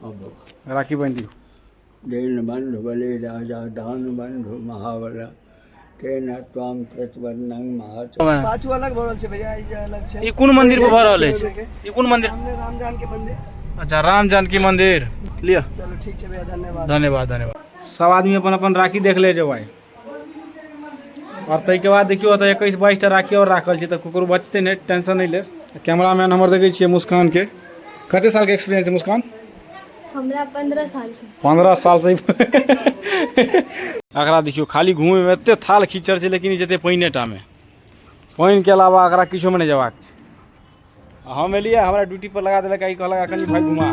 अब राखी बांध दियो। दीन बंधु बलि राजा दान बंधु महाबल तेना त्वाम प्रतिबंधं महाच। पांचू अलग भरल छे भैया, ई अलग छे। ई कोन मंदिर पे भरल है? ई कोन मंदिर? सामने राम जानकी मंदिर। अच्छा, राम जानकी मंदिर। लिया, चलो ठीक छे भैया, धन्यवाद। धन्यवाद धन्यवाद। सब आदमी अपन अपन राखी देख ले जो भाई। और तई के बाद देखियो त 21-22 टा राखी और राखल छै, त ककरो बचते नहीं, टेंशन नहीं ले। कैमरामैन हमर देखे छियै मुस्कान के। कते साल के एक्सपीरियंस है मुस्कान? हमरा 15 साल से। 15 साल से अकरा देखियो खाली घूमे में एते थाल खींचर छै, लेकिन जते पानी टा में, पानी के अलावा अकरा किछो में नहीं जबाक। हम एलिए, हमरा ड्यूटी पर लगा देलक, आई कहलक कनी भाई घुमा।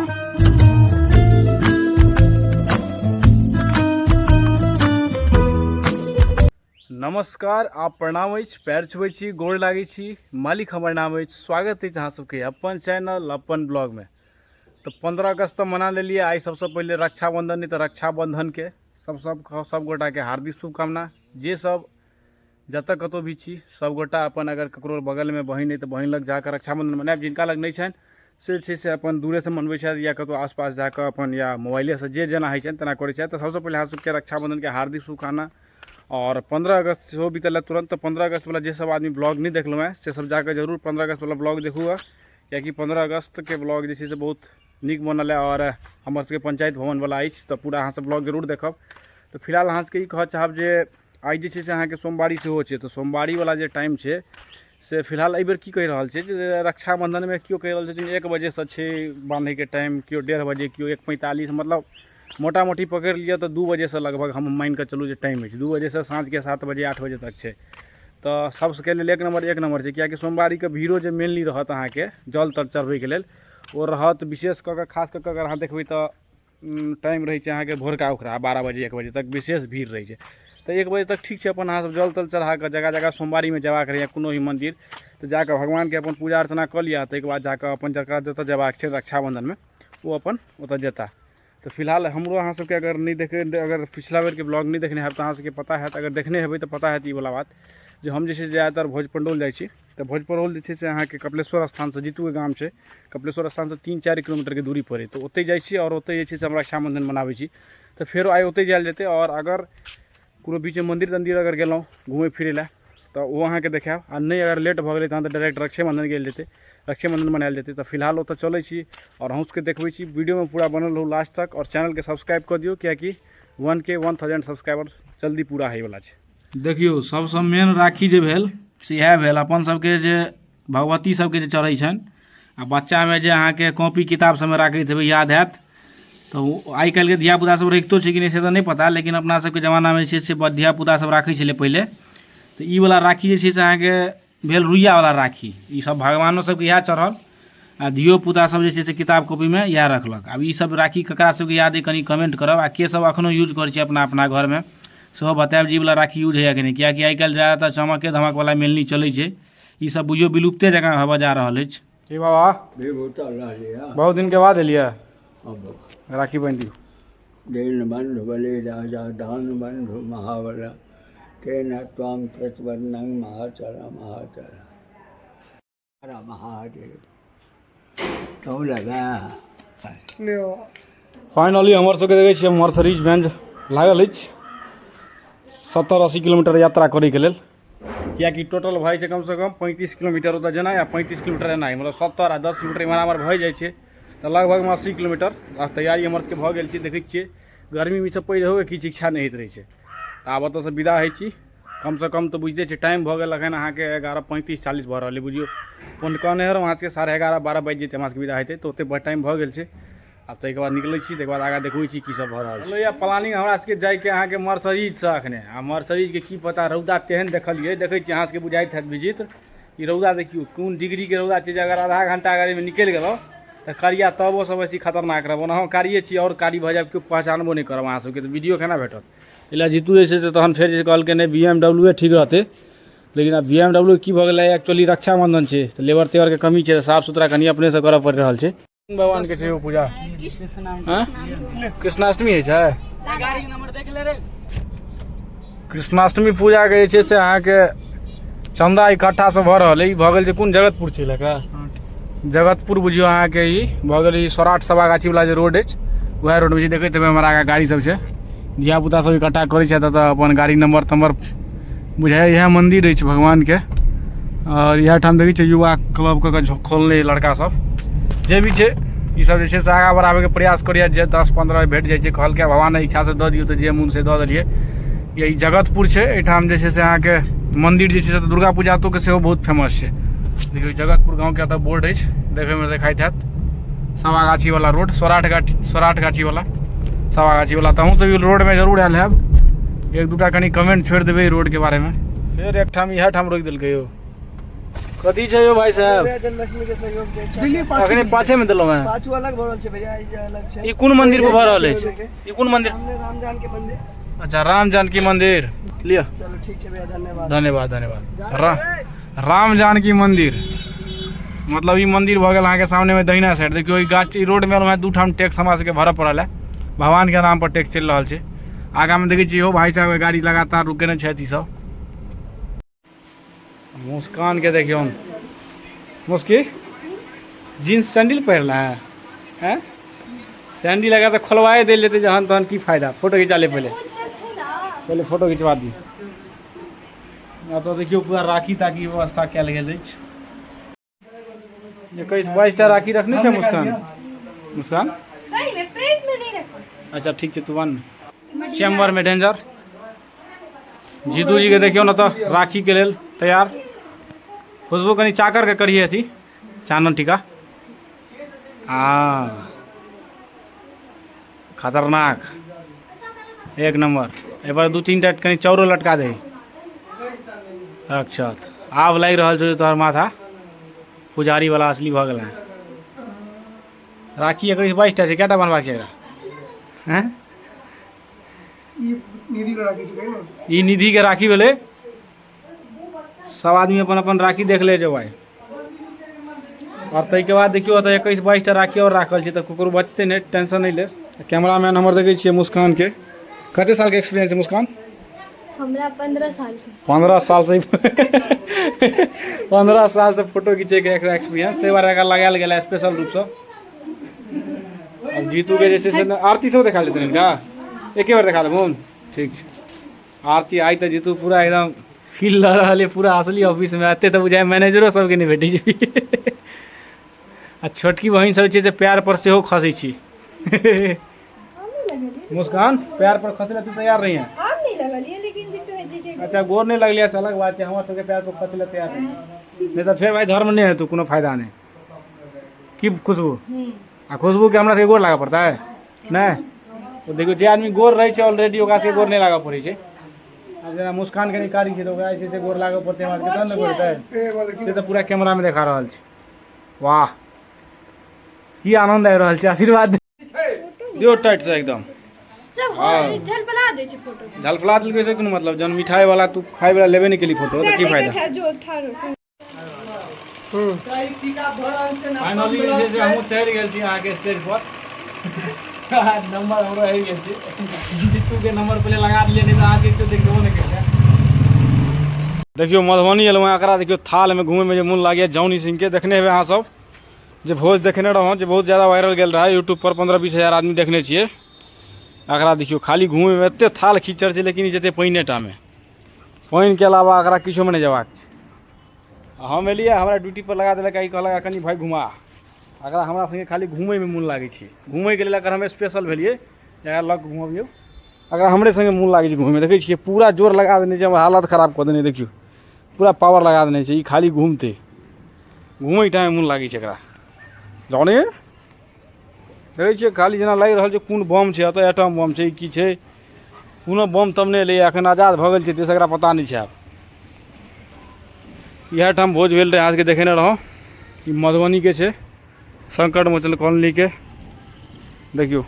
नमस्कार, आप प्रणाम अछि, पैर छुबै छी, गोड़ लागै छी। मालिक हमर नाम अछि। स्वागत अछि अहाँ सबके अपन चैनल अपन ब्लॉग में। तो 15 अगस्त तो मना लेलिए। आई सबसे पहले रक्षाबंधन, नहीं तो रक्षाबंधन के सब गोटा के हार्दिक शुभकामना। जे सब जतऽ कतौ भी छी, सब गोटा अपन अगर ककरो बगल में बहिन है तो बहिन लग जाकर रक्षाबंधन मनाएब। जिनका लग नहीं छनि से छै से अपन दूरे से मनबै छथि, या कतौ आसपास जाकर अपन या मोबाइले से जे जेना होइ छनि तेना करै छथि। तो सबसे पहले अहाँ सबके रक्षाबंधन के हार्दिक शुभकामना। और 15 अगस्त सेहो बीतल तुरंत। तो 15 अगस्त वाला जे सब आदमी ब्लॉग नहीं देखल है से सब जाकर जरूर 15 अगस्त वाला ब्लॉग देखू, कियाकि 15 अगस्त के ब्लॉग जे से बहुत नीक बनल है। और हमर सबके पंचायत भवन वाला अछि, तो पूरा अहाँ सब ब्लॉग जरूर देखब। तो फिलहाल अहाँ सबके ई कह चाहब जे आई जे से अहाँके सोमवारी सेहो छै। तो सोमवारी वाला जे टाइम छै से फिलहाल एहि बेर की कहि रहल छै जे रक्षाबंधन में केओ कहि रहल छै 1 बजे से छै बांधे के टाइम, केओ 1:30 बजे, केओ 1:45, मतलब मोटा मोटी पकड़ लिया तो 2 बजे से लगभग हम मान के चलू जे टाइम है 2 बजे से साँझ के 7 बजे 8 बजे तक छै। तो सबके लिए एक नंबर छै, कियाकि सोमवारी के भीड़ो जे मेनली रहत अहाँके जल तर चढ़बै के लेल ओ रहत। विशेष कऽ खास कऽ अगर अहाँ देखबै तो टाइम रहे छै अहाँके भोरका उखड़ा 12 बजे 1 बजे तक विशेष भीड़ रहे छै। तो 1 बजे तक ठीक छै, अपन अहाँ सब जल तल चढ़ा के जगह जगह सोमवारी में जबाक रहैए कोनो भी मंदिर, तो जाकर भगवान के अपन पूजा अर्चना कऽ लिया। ताहिके बाद जाकर अपन जगह जतऽ जबाक छै रक्षाबंधन में वो अपन ओतऽ जेता। तो फिलहाल हमरो अहाँ सबके अगर नहीं देखे, अगर पिछला बेर के ब्लॉग नहीं देखने हैं तो अहाँ सबके पता है, अगर देखने हेबै तो पता है ई वाला बात जो हम जैसे ज़्यादातर भोजपंडौल जाइ छी। तो भोजपंडौल जे से अहाँके कपिलेश्वर स्थान से जीतू के गाम छै, कपिलेश्वर स्थान से 3-4 किलोमीटर के दूरी पर है। तो ओतै जाइ छी और ओतै जे से हम रक्षाबंधन मनाबै छी। तो फेर आइ ओतै जायल जेतै। और अगर कोनो बीच में मंदिर तंदिर अगर गेलहुँ घूमे फिरे ला तो वो अहाँके देखायब। आ नहीं अगर लेट भऽ गेलै तहन तो डायरेक्ट रक्षाबंधन गेल जेतै, रक्षाबंधन मनायल जेतै। तो फिलहाल ओतऽ चलै छी और अहूँ सबके देखबै छी। वीडियो में पूरा बनल रहू लास्ट तक, और चैनल के सब्सक्राइब कर दियो, कियाकि 1000 सब्सक्राइबर जल्दी पूरा होइ वाला छै। देखियो सबसे मेन राखी जे भेल से इएह भेल अपन सबके जे भगवती सबके जे चढ़ै छनि। आ बच्चा में जे अहाँके कॉपी किताब सबमे राखैत हेबै याद हैत। तो आइ काल्हि के धियापुता सब रखितो छै कि नहीं से तो नहीं पता, लेकिन अपना सबके जमाना में जे छै से धियापुता सब राखै छलै पहिले। तो ई वाला राखी जे छै से अहाँके भेल रुइया वाला राखी। ई सब भगवानो सबके इएह चढ़ल, आ धियो पुता सब जे छै से किताब कॉपी में इएह रखलक। आब ई सब राखी ककरा सबके याद है कनी कमेंट करब, आ के सब अखनो यूज करै छै अपना अपना घर में सेहो बतायब जी वाला राखी यूज होइए कि नहीं। कियाकि आइ काल्हि ज़्यादातर चमके धमक वाला मेनली चलै छै, ई सब बुझियो विलुप्ते जगह हवा जा रहल अछि। की बाबा बहुत दिन के बाद एलिए, राखी बांध दियो। दीन बंधु बलि राजा दान बंधु महाबल तेना त्वाम प्रतिबंधं महाचल महाचल। हर महादेव तो लगा फाइनली हमर सबके देखै छियै मर्सरीज बेंच लागल अछि 70-80 किलोमीटर यात्रा करे के लेल। कियाकि टोटल भऽ छै कम से कम 35 किलोमीटर ओतऽ जेना या 35 किलोमीटर एना, मतलब 70 आ 10 किलोमीटर इम्हर आम्हर भऽ जाइ छै। तो लगभग 80 किलोमीटर तैयारी हमर सबके भऽ गेल छै। देखै छियै गर्मी में सब पहिले होबे किछु इच्छा नहीं होइत रहै छै। तो आब ओतऽ से विदा होइ छी। कम से कम तो बुझते टाइम भऽ गेल अखन अहाँके 11:35-40 भऽ रहल है। बुझियो फोन कहने रहो अहाँ सबके 11:30 12 बाजि जेतै हमरा सबके विदा हेतै। तो ओते टाइम भऽ गेल छै। अब ताहिके बाद निकलै छी, ताहिके बाद आगाँ देखबै छी की सब भऽ रहल छै। या प्लानिंग हमरा सबके जाइके अहाँके मर्सरीज से अखने, आ मर्सरीज के की पता रौदा केहन देखलिए, देखै छी अहाँ सबके बुझाइत हैत विजित। ई रौदा देखियो कोन डिग्री के रौदा छै, जे अगर आधा घंटा गाड़ी में निकलि गेलहुँ तो करिया तबो सब बेसी खतरनाक रहब। ओना हम कारिए छी और कारी भऽ जायब, केओ पहचानबो नहीं करब अहाँ सबके, तो वीडियो केना भेटत। इला जीतू जे छै से तहन फेर जे कहलकै नहीं BMW ठीक रहतै। लेकिन अब BMW की भऽ गेलै, एक्चुअली रक्षाबंधन छै तो लेबर तेवर के कमी छै, साफ सुथरा कनी अपने से करऽ पड़ि रहल छै। भगवान के छै पूजा, कृष्णाष्टमी है छै। कृष्णाष्टमी पूजा के जे छै से अहाँके चंदा इकट्ठा से भऽ रहल है। ई भऽ गेल छै कोन जगतपुर छै लगा जगतपुर बुझियो अहाँके ई भऽ गेल ई सौराठ सभागाछी वाला जे रोड अछि वएह रोड में देखैत हेबै हमरा आगे गाड़ी सब छै, धियापुता सब इकट्ठा करै छै तऽ अपन गाड़ी नंबर तंबर बुझाइ इएह मंदिर अछि भगवान के। और इएह ठाम देखै छै युवा क्लब के खोलने लड़का सब जे भी छै ई सब जे छै से आगाँ बढ़ाबैके प्रयास करैए, जे 10-15 भेट जाइ छै कहलकै भगवान इच्छा से दऽ दियौ तऽ जे मोन से दऽ देलियै। ई जगतपुर छै, एहिठाम जे छै से अहाँके मंदिर जे छै से दुर्गा पूजा तो के सेहो बहुत फेमस छै। देखियौ जगतपुर गाँव के एतऽ बोर्ड अछि, देखैमे देखाइत हैत सभागाछी वाला रोड, सौराठ गाछी वाला सभागाछी वाला। तऽ अहूँ सब रोड में जरूर आयल हैब, 1-2टा कनि कमेंट छोड़ि देबै रोड के बारे में। फिर एक ठाम इएह ठाम रोकि देलकै यौ, कथी छै यौ भाई साहब? जन्माष्टमी के सहयोग के इच्छा दिल्ली अखने पाछे में देलहुँ हैं, पाछू अलग भऽ रहल छै भैया, ई जे अलग छै। ई कोन मंदिर पर भऽ रहल अछि? ई कोन मंदिर? सामने राम जानकी मंदिर। अच्छा राम जानकी मंदिर, लिया चलो ठीक है भैया, धन्यवाद धन्यवाद धन्यवाद। राम जानकी मंदिर मतलब ई मंदिर भऽ गेल अहाँके सामने में दहिना साइड। देखियो ई गाछ ई रोड में एलहुँ 2 ठाम टैक्स हमरा सबके भरऽ पड़ल है, भगवान के नाम पर टैक्स चलि रहल छै। आगा में देखै छियै इहो भाई साहब गाड़ी लगातार रुकेने छथि ई सब। मुस्कान के देखियो, मुस्की जीन्स सैंडल पहनला है हैं? सैंडल लगा तो खोलवाए दे लेते जहन तहन की फायदा, फोटो खिंचा ले पहले फोटो खिंचवा दी। अब तो देखियो पूरा राखी ताकी व्यवस्था कयल गेल अछि। 21-22टा राखी रखने छै मुस्कान? मुस्कान सही में प्लेट में नहीं रखो। अच्छा ठीक छै, तू बन चैम्बर में डेंजर। जीतू जी के देखियो ना तो राखी के लेल तैयार। खुशबू कनी चाकर के करिए थी चानन टीका। हाँ खतरनाक एक नंबर। एक बार 2-3टा कनी चौरो लटका दे। अक्षत आब लागि रहल छौ तोहर माथा पुजारी वाला असली भऽ गेल। राखी 21-22टा छै, कएटा बनबाक छै एकरा? हैं ई निधि के राखी छै ना, ई निधि के राखी भेलै। सब आदमी अपन अपन राखी देख ले जो भाई। और ताहिके बाद देखियो तऽ 21-22टा राखी और राखल छै, तऽ ककरो बचतै नहि, टेंशन नहीं ले। कैमरामैन हमर देखै छियै मुस्कान के, कते साल के एक्सपीरियंस है मुस्कान? हमरा 15 साल से 15 साल से 15 साल से फोटो खींचे के एकरा एक्सपीरियंस, ताहि बारे एकरा लगायल गेल स्पेशल रूप से। अब जीतू के जैसे से आरती सब देखा लेते इनका, एके बार देखा लेबो ठीक छै। आरती आई तऽ जीतू पूरा एकदम फील लऽ रहल है, पूरा असली ऑफिस में। एते तऽ बुझाय मैनेजरो सबके नहीं भेटै छै। आ छोटकी बहिन सब छै से पैर पर सेहो खसै छी। मुस्कान पैर पर खसले तू तैयार नहीं है? हम नहीं लगलिए, लेकिन बिट्टू है जी के अच्छा गोर नहीं लगलिए से अलग बात है, हमारे सबके पैर पर खसले तैयार नहीं तो फिर भाई धर्म नहीं है, तू कोनो फायदा नहीं की खुशबू। आ खुशबू के हमरा सबके गोर लागा पड़ता है नहीं? तो देखियो जे आदमी गोर रहे छै ऑलरेडी ओकरा से गोर नहीं लागा पड़े छै। आ जेना मुस्कान के निकारी छै तो ओकरा ऐसे गोर लागा पड़ते हमरा के तहन गोर हेतै से तो पूरा कैमरा में देखा रहल छै। वाह की आनंद आबि रहल छै, आशीर्वाद दियो टाइट से एकदम। सब हो झलपला दे छै फोटो, झलफला दिलकै से कोनो मतलब जन मिठाई वाला तू खाई वाला लेबे नहीं केली फोटो तो की फायदा? जो ठारो फाइनली जे छै से हमहूँ चढ़ि गेल छी अहाँके स्टेज पर। नंबर हमरो आबि गेल छै, जीतू के नंबर पहले लगा दिए, नहीं तो अहाँके केओ देखबो नहीं करतै। देखियो मधुबनी एलहुँ, एकरा देखियो थाल में घूमे में जे मोन लागैए। जौनी सिंह के देखने हेबै अहाँ सब, जे भोज देखने रहौं, जे बहुत ज़्यादा वायरल गेल रहा यूट्यूब पर, 15-20 हज़ार आदमी देखने छियै। एकरा देखियो खाली घूमे में एते थाल खींचर छै, लेकिन ई जेतै पानिए टा में, पानि के अलावा एकरा किछो में नहीं जेबाक। हम एलियै, हमरा ड्यूटी पर लगा देलक, ई कहलक कनि भाई घुमा। अगर हमरा संगे खाली घूमे में मोन लागै छै, घूमे के लेल अगर हम स्पेशल भेलियै एकरा लग घुमबियौ। अगर हमरे संगे मोन लागै छै घूमे में, देखै छियै पूरा जोर लगा देने छै, हमर हालत खराब कऽ देने। देखियो पूरा पावर लगा देने छै, ई खाली घूमते घूमै टाइम मोन लागै छै एकरा। जाने देखै छियै खाली जेना लागि रहल छै कोन बम छै, एतऽ एटम बम छै की छै, कोनो बम तब नहि एलैए, एखन आजाद भऽ गेल छै देश, एकरा पता नहीं छै। आब इएह ठाम भोज भेल रहे, अहाँके देखेने रहौं। ई मधुबनी के छै, संकट मोचन कॉलोनी के। देखियो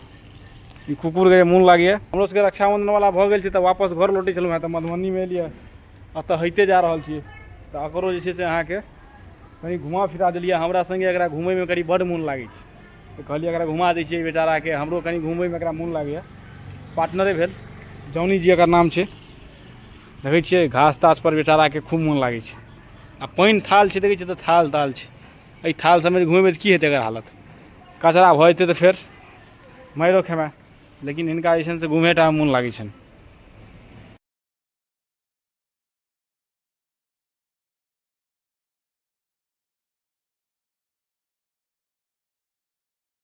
ई कुकुर के मोन लागैए। हमरो सबके रक्षाबंधन वाला भऽ गेल छै, तऽ वापस घर लौटै छलहुँ हैं, तऽ मधुबनी में एलियै, एतऽ होइते जा रहल छियै। तऽ एकरो जे छै से अहाँके कहीं घुमा फिरा दिलिए। हमरा संगे एकरा घूमे में करीब बड़ मोन लागे छै, तो कहलिए एकरा घुमा दै छियै बेचारा के, हमरो कहीं घूमे में एकरा मोन लागैए। पार्टनरे भेल, जौनी जी एकर नाम छै। देखै छियै घास तास पर बेचारा के खूब मोन लागै छै। आ पानि थाल छै, देखै छियै तऽ थाल ताल छै, एहि थाल समेत घुमेबै तऽ की हेतै एकर हालत, कचरा भऽ जेतै तऽ फेर मारिओ खेबै, लेकिन हिनका जे छनि से घुमेटा मोन लागै छनि।